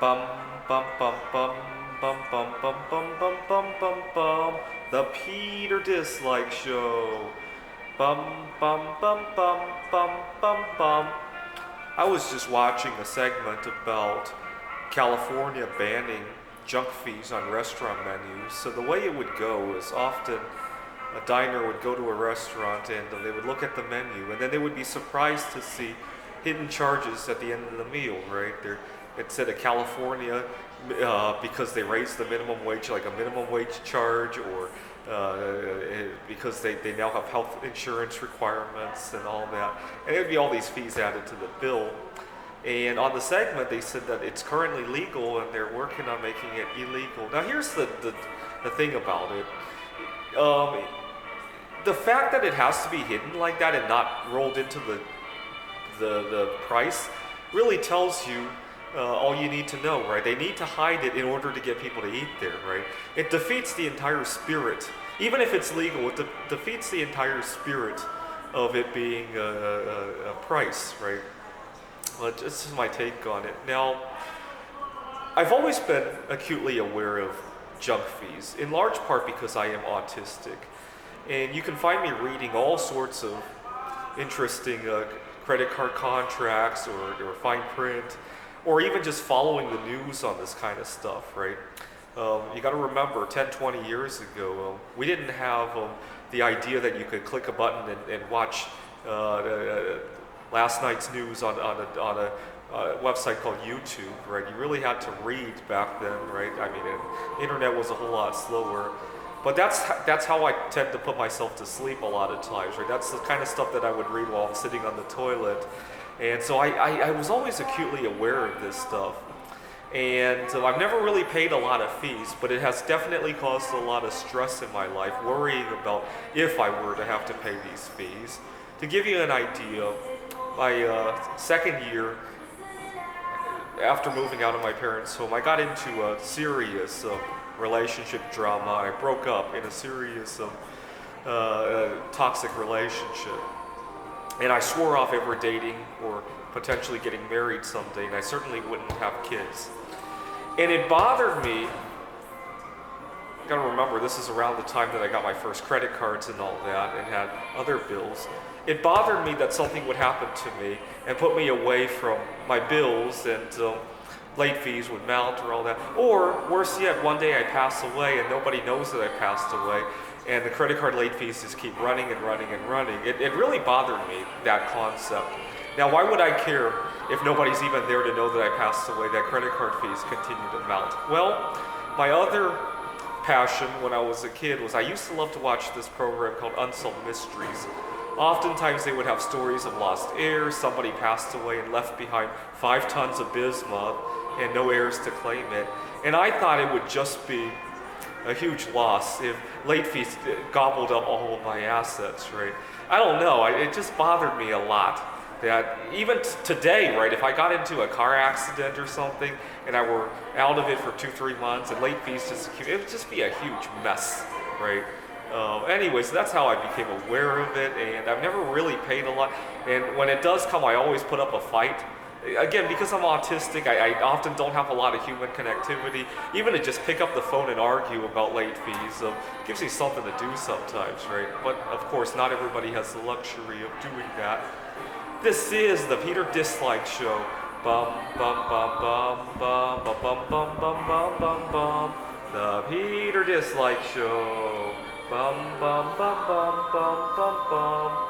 Bum bum bum bum bum bum bum bum bum bum bum bum. The Peter Dislike Show. Bum bum bum bum bum bum bum. I was just watching a segment about California banning junk fees on restaurant menus. So the way it would go is often a diner would go to a restaurant and they would look at the menu and then they would be surprised to see hidden charges at the end of the meal, right? It said a California because they raised the minimum wage, like a minimum wage charge, or because they now have health insurance requirements and all that. And there would be all these fees added to the bill. And on the segment, they said that it's currently legal and they're working on making it illegal. Now, here's the thing about it. The fact that it has to be hidden like that and not rolled into the price really tells you all you need to know, right? They need to hide it in order to get people to eat there, right? It defeats the entire spirit. Even if it's legal, it defeats the entire spirit of it being a price, right? Well, this is my take on it. Now, I've always been acutely aware of junk fees, in large part because I am autistic. And you can find me reading all sorts of interesting credit card contracts or fine print, or even just following the news on this kind of stuff, right? You got to remember, 10, 20 years ago, we didn't have the idea that you could click a button and watch last night's news on a website called YouTube, right? You really had to read back then, right? I mean, the internet was a whole lot slower. But that's how I tend to put myself to sleep a lot of times, right? That's the kind of stuff that I would read while I'm sitting on the toilet. And so I was always acutely aware of this stuff. And I've never really paid a lot of fees, but it has definitely caused a lot of stress in my life, worrying about if I were to have to pay these fees. To give you an idea, my second year after moving out of my parents' home, I got into a serious relationship drama. I broke up in a serious toxic relationship. And I swore off ever dating or potentially getting married someday, and I certainly wouldn't have kids. And it bothered me. You gotta remember, this is around the time that I got my first credit cards and all that and had other bills. It bothered me that something would happen to me and put me away from my bills, and late fees would mount or all that. Or worse yet, one day I pass away and nobody knows that I passed away, and the credit card late fees just keep running and running and running. It really bothered me, that concept. Now, why would I care if nobody's even there to know that I passed away, that credit card fees continue to mount? Well, my other passion when I was a kid was I used to love to watch this program called Unsolved Mysteries. Oftentimes they would have stories of lost heirs, somebody passed away and left behind 5 tons of bismuth and no heirs to claim it. And I thought it would just be a huge loss if late fees gobbled up all of my assets, right? I don't know, it just bothered me a lot that even today, right, if I got into a car accident or something and I were out of it for 2-3 months and late fees just accumulated, it would just be a huge mess, right? Anyway, so that's how I became aware of it, and I've never really paid a lot. And when it does come, I always put up a fight. Again, because I'm autistic, I often don't have a lot of human connectivity. Even to just pick up the phone and argue about late fees gives me something to do sometimes, right? But of course, not everybody has the luxury of doing that. This is the Peter Dislike Show. Bum bum bum bum bum bum bum bum bum bum bum bum. The Peter Dislike Show. Bum bum bum bum bum bum bum.